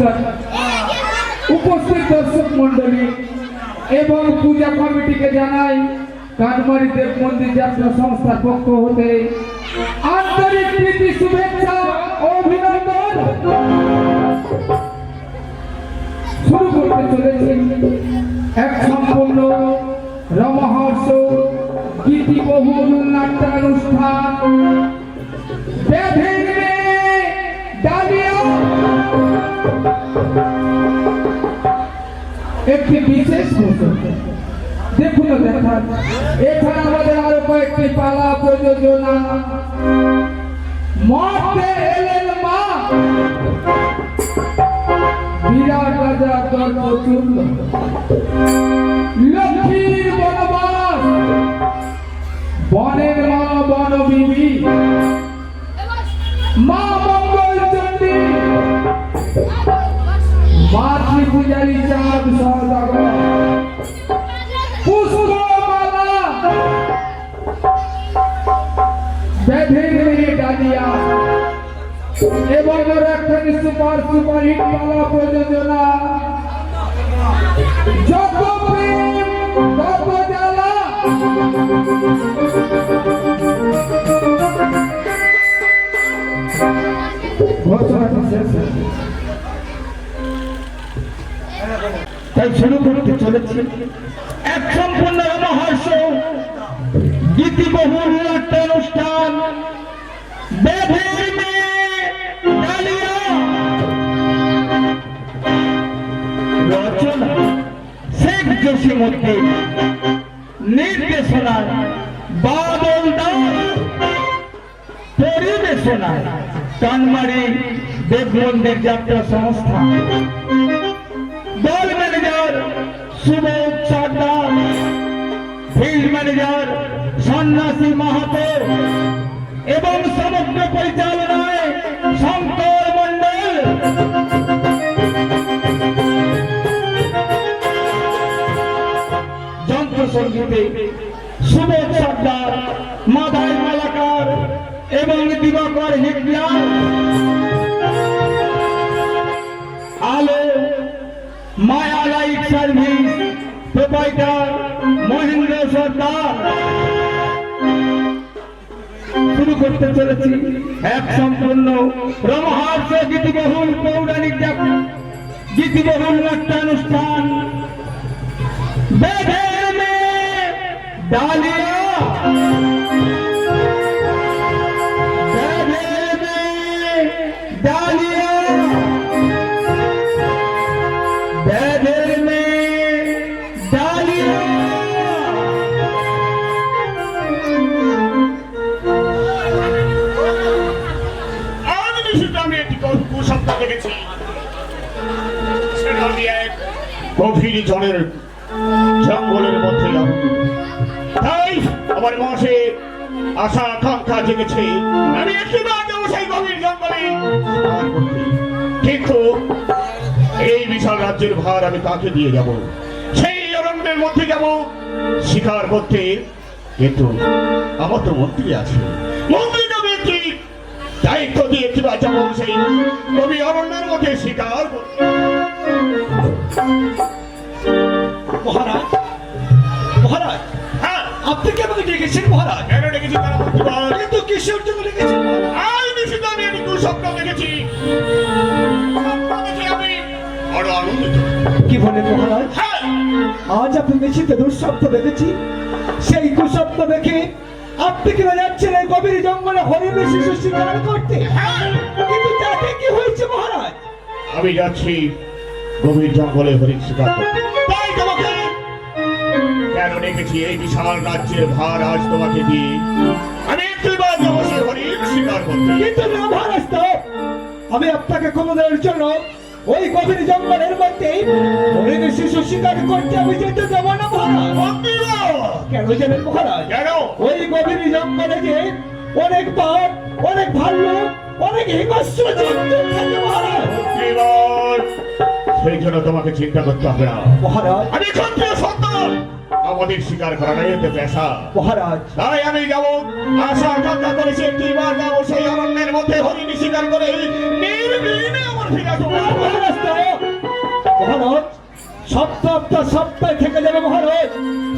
নমস্কার। উপস্থিত দর্শক মন্ডলী এবং পূজা কমিটিকে জানাই কানমারি দেব মন্দির যাত্রা সংস্থার পক্ষ হতে আন্তরিক প্রীতি শুভেচ্ছা ও অভিনন্দন। শুরু করতে চলেছি এক সম্পূর্ণ রমহর্ষ গীতিবহুল নাট্যানুষ্ঠান বেঁধে ডালিয়া। একটি বিশেষ দেখুন দেখা এখানে আমাদের আরো কয়েকটি পালা প্রযোজনা মর্তে এলেন মা বিরাট রাজা দর্পচূর্ণ লক্ষ্মীর বনবাস বনের মা বনবিবি মা মঙ্গল চণ্ডী মাতৃ পূজারী চাঁদ সওদাগর পুষ্পমালা বেঁধে ডালিয়া এবং একখানি সুপার হিট পালা প্রযোজনা যত প্রেম তত জ্বালা। তাই শুরু করতে চলেছি এক সম্পূর্ণ রমহর্ষ গীতিবহুল নাট্যানুষ্ঠান বেঁধে ডালিয়া। রচনা শেখ জসিমউদ্দিন, নির্দেশনা বাদল দাস, পরিবেশনা কানমারি দেব মন্দির যাত্রা সংস্থা। দল ম্যানেজার সুবোধ সর্দার, ফিল্ড ম্যানেজার সন্ন্যাসী মাহাতো এবং সমগ্র পরিচালনায় শঙ্কর মন্ডল। যন্ত্র সঙ্গীতে সুবোধ সর্দার, মাদাই মালাকার এবং দিবাকর হিটলার। আলো মায়া লাইট সার্ভিস প্রোপাইটার মহেন্দ্র সর্দার। শুরু করতে চলেছি এক সম্পূর্ণ রমহর্ষ গীতিবহুল পৌরাণিক গীতিবহুল নাট্যানুষ্ঠান বেঁধে ডালিয়া। ডালিয়া গভীর জনের জঙ্গলের মধ্যে তাই আমার মাসে আশা আকাঙ্ক্ষা জেগেছে আমি একবার যাবো সেই গভীর জঙ্গলে। কিন্তু এই বিশাল রাজ্যের ভার আমি কাকে দিয়ে যাব? সেই অরণ্যের মধ্যে যাব শিকার করতে। কিন্তু আমার তো মন্ত্রী আছে, মন্ত্রী নবী একটি দায়িত্ব দিয়ে একবার যাবো সেই গভীর অরণ্যের মধ্যে শিকার করতে। মহারাজ, মহারাজ, হ্যাঁ আপনি কি আমাকে ডেকেছেন মহারাজ? কেন ডেকেছি তারা মন্ত্রীবার? কিন্তু কিসের জন্য ডেকেছেন মহারাজ? আমি নিশ্চিত আমি একটু স্বপ্ন দেখেছি, স্বপ্ন দেখে আমি আরো আনন্দিত। কি বলেন মহারাজ? হ্যাঁ আজ আপনি নিশ্চিত দুঃস্বপ্ন দেখেছি। সেই দুঃস্বপ্ন দেখে আপনি কি যাচ্ছেন এই গভীর জঙ্গলে হরিণের শিশু শিকার করতে? হ্যাঁ কিন্তু তাতে কি হয়েছে মহারাজ? আমি যাচ্ছি গভীর জঙ্গলে হরিণ শিকার করতে। তাই তোমাকে কেন ডেকেছি? এই বিশাল রাজ্যের ভার আজ তোমাকে দিয়ে আমি একবার যাবো সেই হরিণ শিকার করতে। কিন্তু না মহারাজ, তো আমি আপনাকে ক্ষমতার জন্য ওই গভীর জঙ্গলের মধ্যে হরিণের শিশু শিকার করতে আমি যেতে দেবো না মহারাজ। কেন যাবেন মহারাজ? কেন? ওই গভীর জঙ্গলে যে অনেক বাঘ, অনেক ভাল্লুক, অনেক হিংস্র জন্তু থাকে মহারাজ। সেই জন্য তোমাকে চিন্তা করতে হবে না মহারাজ। আমি ক্ষত্রিয় সন্তান, আমাদের শিকার করাটাই হতে পেশা মহারাজ। তাই আমি যাবো আশা আকাঙ্ক্ষা করেছি একটিবার যাবো সেই অরণ্যের মধ্যে হরিণ শিকার করে নির্বিঘ্নে আমার ফিরে আসবো। মহারাজ সপ্তাহে থেকে যাবে মহারাজ।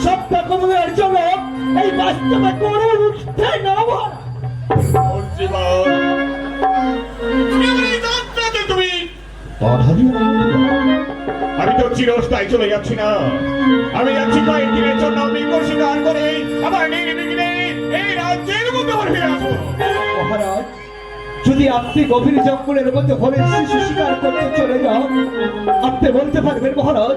সপ্তাহ কমনের জন্য এই বাস্তবে করে উঠতে না মহারাজ। মন্ত্রীবর, এই যাত্রাতে তুমি বাধা দিও না। আমি তো চিরস্থায়ী চলে যাচ্ছি না। আমি যাচ্ছি কয়েকদিনের জন্য মৃগ শিকার করে আমার নির্বিঘ্নে এই রাজ্যের মধ্যে ফিরে আসবো। মহারাজ, যদি আপনি গভীর জঙ্গলের মধ্যে হরিণ শিশু শিকার করতে চলে যান, আপনি বলতে পারবেন মহারাজ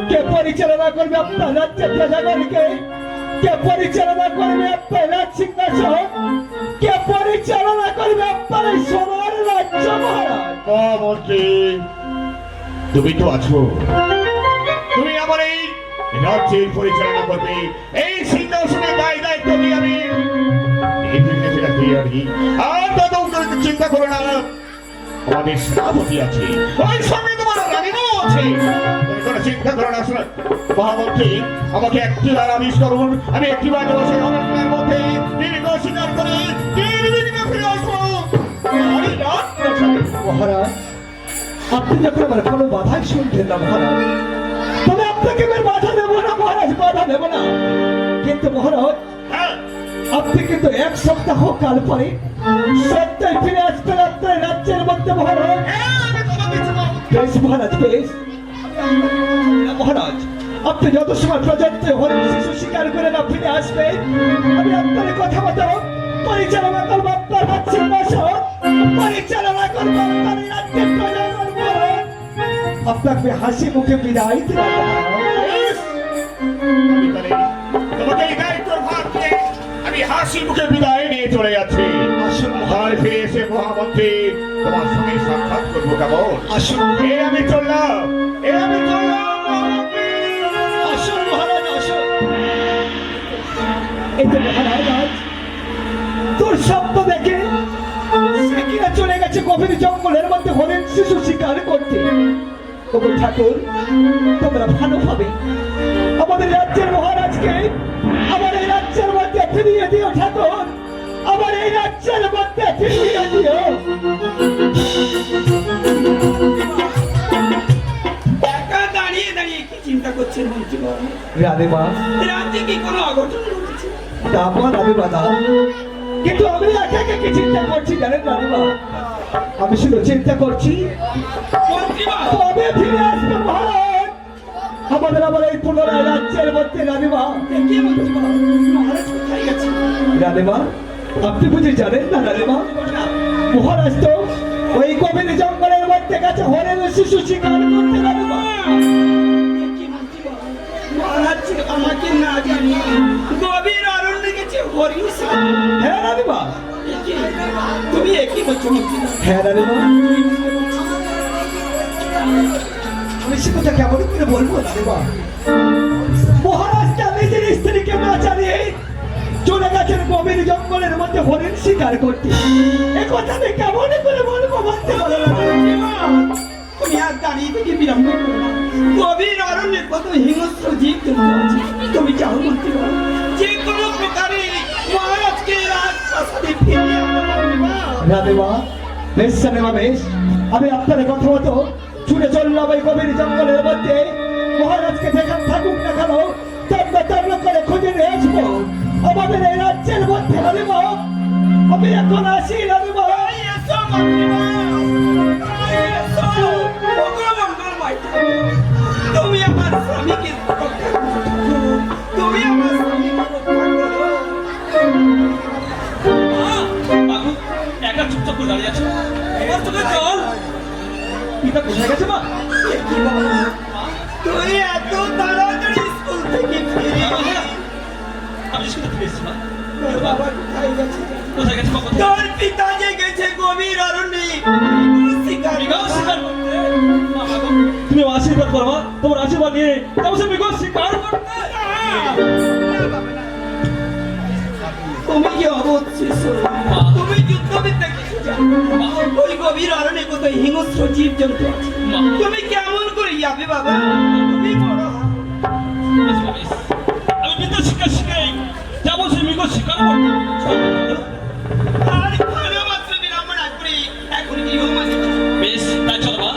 কে পরিচালনা করবে আপনার রাজ্যের প্রজাগণকে? কে পরিচালনা করবে আপনার রাজ সিংহাসন? কে পরিচালনা করবে আপনার এই সোনার রাজ্য মহারাজ? মন্ত্রী, তুমি তো আছো। তুমি আমার এই রাজ্যের পরিচালনা করবে। এই সিংহাসনে দায়িত্ব নিয়ে আমি আর দাদু চিন্তা করো না। আমাদের সেনাপতি আছে, ওই সঙ্গে তোমার রানীও আছে। তুমি কোনো চিন্তা করো না। মহামন্ত্রী, আমাকে একটিবার আদেশ করুন। আমি একটিবার বসে অরণ্যের মধ্যে দীর্ঘ শিকার করে নির্বিঘ্নে ফিরে আসবো। মহারাজ, আপনি যখন আমার কোনো বাধাই শুনছেন না মহারাজ, তবে আপনাকে আমি বাধা দেবো না মহারাজ, বাধা দেবো না। কিন্তু মহারাজ, হ্যাঁ, আপনি কিন্তু এক সপ্তাহ কাল পরে সত্যই ফিরে আসবেন আপনার রাজ্যের মধ্যে মহারাজ। বেশ মহারাজ, বেশ মহারাজ, আপনি যত সময় প্রযত্ন হরিণ শিশু শিকার করে না ফিরে আসবেন, আমি আপনার কথা মতো পরিচালনা করবো আপনার রাজ্য সিংহাসন, পরিচালনা করবো আপনার রাজ্যের প্রজাগণ মহারাজ। আপনাকে হাসি মুখে বিদায় দিলাম মহারাজ। আমি তাহলে তোমাকে এই দায়িত্বের ভার দিয়ে আমি হাসি মুখে বিদায় নিয়ে চলে যাচ্ছি। আসুন আর ফিরে এসে মহামন্ত্রী তোমার সঙ্গে সাক্ষাৎ করবো। কেমন? আসুন আমি চললাম, আমি চললাম মহামন্ত্রী। আসুন মহারাজ, আসুন। এই তো মহারাজ, আজ তোর স্বপ্ন দেখে সে কিনা চলে গেছে গভীর জঙ্গলের মধ্যে হরিণ শিশু শিকার করতে। তবু ঠাকুর, তোমরা ভালোভাবে আমাদের রাজ্যের মহারাজকে আমার এই রাজ্যের মধ্যে ফিরিয়ে দিও ঠাকুর, আমার এই রাজ্যের মধ্যে ফিরিয়ে দিও। একা দাঁড়িয়ে দাঁড়িয়ে কি চিন্তা করছেন মন্ত্রীবর? রাধেমা, রাতে কি কোনো অঘটন ঘটেছে? তারপর আমি বাধা, কিন্তু আমি একা একা কি চিন্তা করছি জানেন রাধেমা? আমি শুধু চিন্তা করছি মন্ত্রীবর, কবে ফিরে আসবে মহারাজ আমাদের আবার এই পুনরায় রাজ্যের মধ্যে। রাধেমা, কে মন্ত্রীবর? মহারাজ কোথায় গেছে? রাধেমা, আপনি বুঝে জানেন না রাধেমা? মহারাজ তো ওই গভীর জঙ্গলের মধ্যে গেছে হরিণ শিশু শিকার করতে। রাধেমা, কে মন্ত্রীবর? মহারাজ যে আমাকে না জানিয়ে গভীর অরণ্যে গেছে হরিণ শিকার। হ্যাঁ রাধেমা, তুমি একই বলছো মন্ত্রীবর? হ্যাঁ রাধেমা, আমি সে কথা কেমন করে বলবো রাধেমা? মহারাজ তার নিজের স্ত্রীকে না জানিয়ে চলে গেছেন গভীর জঙ্গলের মধ্যে হরিণ শিকার করতে। এ কথা আমি কেমন করে বলবো বলতে পারো না রাধেমা। তুমি আর দাঁড়িয়ে থেকে বিলম্ব করো না। গভীর অরণ্যে কত হিংস্র জীব জন্তু আছে। তুমি যাও মন্ত্রীবর, যে কোনো প্রকারে মহারাজকে রাজপ্রাসাদে ফিরিয়ে আনো মন্ত্রীবর। রাধেমা, বেশ রাধেমা, বেশ। আমি আপনার কথা মতো ছুটে চললাম ওই গভীর জঙ্গলের মধ্যে। মহারাজকে যেখান থাকুক না কেন তন্ন করে খুঁজে নিয়ে আসবো আমাদের এই রাজ্যের মধ্যে। রাধেমা, আমি এখন আসি রাধেমা। এসো মন্ত্রীবর, এসো। ওগো মঙ্গলময় ঠাকুর, তুমি আমার স্বামীকে রক্ষা করো। তুমি আমার স্বামীকে রক্ষা করো। বাবু একা চুপচাপ করে দাঁড়িয়ে আছো, আমার চোখে জল। পিতা কোথায় গেছে মা? এ কি বাবা? তুই এত তাড়াতাড়ি স্কুল থেকে ফিরে এলি? আমি স্কুলে ফিরে এসেছি মা। তোর বাবা কোথায় গেছে? কোথায় গেছে মা? কোথায়? তোর পিতা যে গেছে গভীর অরণ্যে শিকার মৃগও করতে। শিকার করতে। মা, বাবা, তুমি আমার আশীর্বাদ করো মা। তোমার আশীর্বাদ নিয়ে যাবো সে মৃগ শিকার করতে। তুমি কি অবোধ শিশু? তুমি যুদ্ধবিদ্যা কিছু জানো? ওই গভীর অরণ্যে কত হিংস্র জীব জন্তু আছে। তুমি কেমন করে যাবে বাবা? তুমি বড় হও। আমি বিদ্যা শিক্ষা শিখাই, যাবো সে মৃগ শিকার করতে। আর ভালো মাত্র বিলম্ব না করে এখন গৃহ মাঝে বেশ, তাই চলো মা।